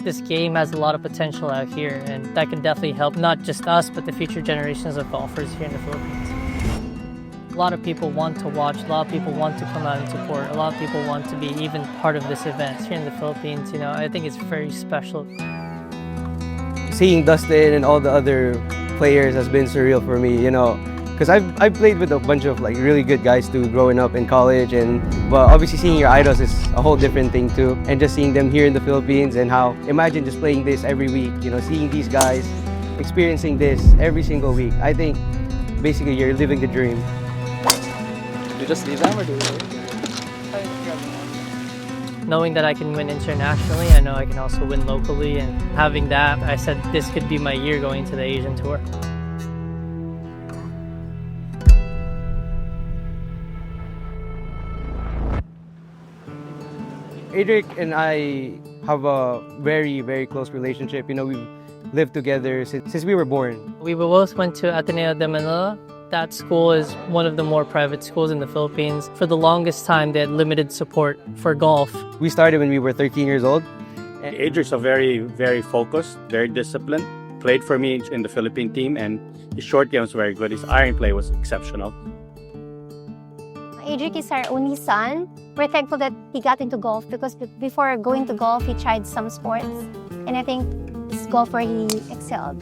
this game has a lot of potential out here, and that can definitely help not just us, but the future generations of golfers here in the Philippines. A lot of people want to watch, a lot of people want to come out and support, a lot of people want to be even part of this event here in the Philippines. I think it's very special. Seeing Dustin and all the other players has been surreal for me, because I've played with a bunch of really good guys too growing up in college, and obviously seeing your idols is a whole different thing too, and just seeing them here in the Philippines and how, imagine just playing this every week, seeing these guys, experiencing this every single week. I think basically you're living the dream. You just leave them or do you? Knowing that I can win internationally, I know I can also win locally, and having that, I said this could be my year going to the Asian Tour. Aidric and I have a very, very close relationship. We've lived together since we were born. We both went to Ateneo de Manila. That school is one of the more private schools in the Philippines. For the longest time, they had limited support for golf. We started when we were 13 years old. Aidric's a very, very focused, very disciplined. Played for me in the Philippine team, and his short game was very good. His iron play was exceptional. Aidric is our only son. We're thankful that he got into golf because before going to golf, he tried some sports. And I think this golf where he excelled.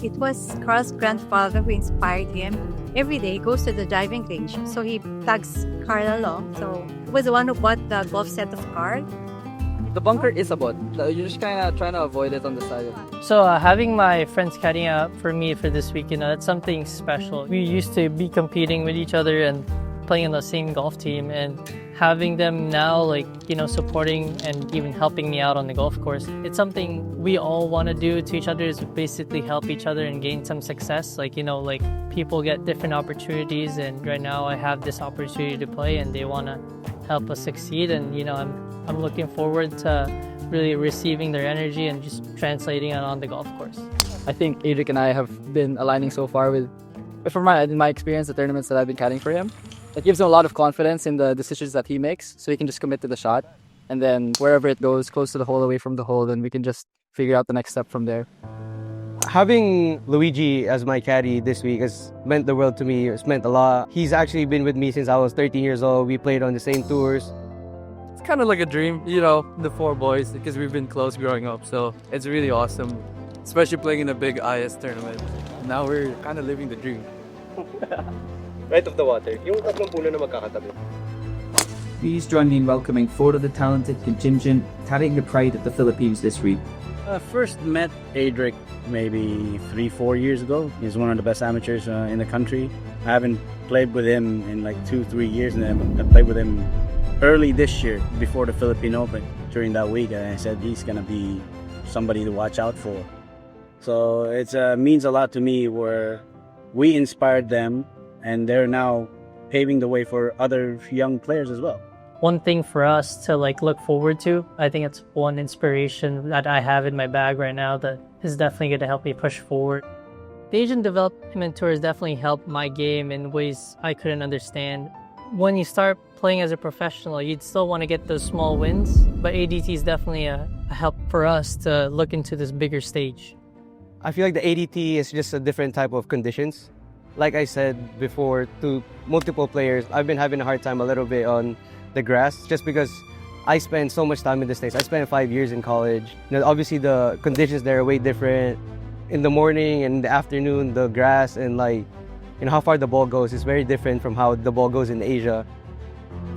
It was Carl's grandfather who inspired him. Every day he goes to the driving range, so he tags Carl along. So he was the one who bought the golf set of Carl. The bunker is a bot. You're just kind of trying to avoid it on the side. So having my friends caddying out for me for this week, that's something special. We used to be competing with each other and playing on the same golf team, and having them now supporting and even helping me out on the golf course. It's something we all want to do to each other, is basically help each other and gain some success. People get different opportunities, and right now I have this opportunity to play and they want to help us succeed, and I'm looking forward to really receiving their energy and just translating it on the golf course. I think Aidric and I have been aligning so far in my experience, the tournaments that I've been caddying for him. It gives him a lot of confidence in the decisions that he makes, so he can just commit to the shot. And then wherever it goes, close to the hole, away from the hole, then we can just figure out the next step from there. Having Luigi as my caddy this week has meant the world to me. It's meant a lot. He's actually been with me since I was 13 years old. We played on the same tours. It's kind of like a dream, the four boys, because we've been close growing up. So it's really awesome, especially playing in a big IS tournament. Now we're kind of living the dream. Right off the water. Yung tatlong puno na magkakatabi. Please join me in welcoming four of the talented contingent carrying the pride of the Philippines this week. I first met Aidric maybe 3-4 years ago. He's one of the best amateurs in the country. I haven't played with him in 2-3 years, and I played with him early this year before the Philippine Open during that week, and I said he's gonna be somebody to watch out for. So it means a lot to me where we inspired them, and they're now paving the way for other young players as well. One thing for us to look forward to, I think it's one inspiration that I have in my bag right now that is definitely going to help me push forward. The Asian Development Tour has definitely helped my game in ways I couldn't understand. When you start playing as a professional, you'd still want to get those small wins, but ADT is definitely a help for us to look into this bigger stage. I feel like the ADT is just a different type of conditions. Like I said before to multiple players, I've been having a hard time a little bit on the grass just because I spent so much time in the States. I spent 5 years in college. Obviously the conditions there are way different. In the morning and the afternoon, the grass and how far the ball goes is very different from how the ball goes in Asia.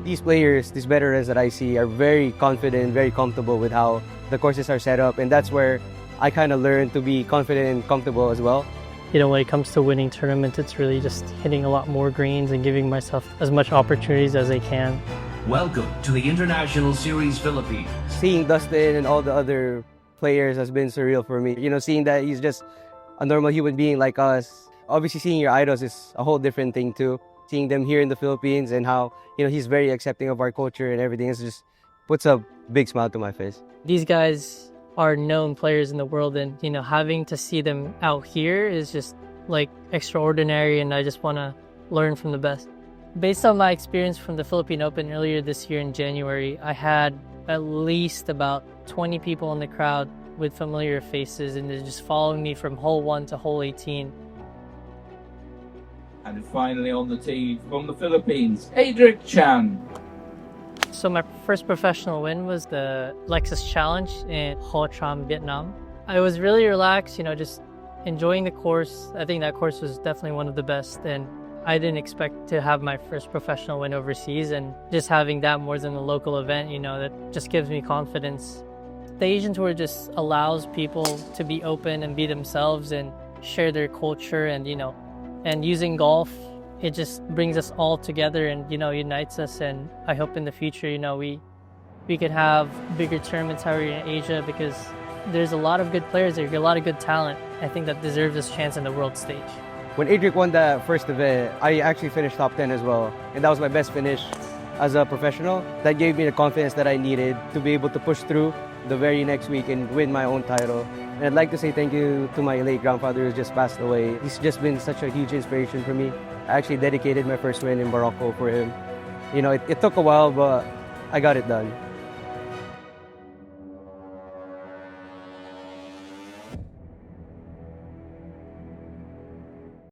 These players, these veterans that I see are very confident, very comfortable with how the courses are set up, and that's where I kind of learned to be confident and comfortable as well. When it comes to winning tournaments, it's really just hitting a lot more greens and giving myself as much opportunities as I can. Welcome to the International Series Philippines. Seeing Dustin and all the other players has been surreal for me. Seeing that he's just a normal human being like us. Obviously, seeing your idols is a whole different thing too. Seeing them here in the Philippines and how, he's very accepting of our culture and everything, it just puts a big smile to my face. These guys are known players in the world, and having to see them out here is just extraordinary, and I just want to learn from the best. Based on my experience from the Philippine Open earlier this year in January, I had at least about 20 people in the crowd with familiar faces and they're just following me from hole 1 to hole 18. And finally on the tee from the Philippines, Aidric Chan. So my first professional win was the Lexus Challenge in Ho Tram, Vietnam. I was really relaxed, just enjoying the course. I think that course was definitely one of the best, and I didn't expect to have my first professional win overseas, and just having that more than a local event, that just gives me confidence. The Asian Tour just allows people to be open and be themselves and share their culture, and and using golf, it just brings us all together and unites us. And I hope in the future we could have bigger tournaments out here in Asia, because there's a lot of good players there, a lot of good talent, I think, that deserves this chance in the world stage. When Aidric won the first event, I actually finished top 10 as well, and that was my best finish as a professional. That gave me the confidence that I needed to be able to push through the very next week and win my own title. And I'd like to say thank you to my late grandfather who just passed away. He's just been such a huge inspiration for me. I actually dedicated my first win in Morocco for him. It took a while, but I got it done.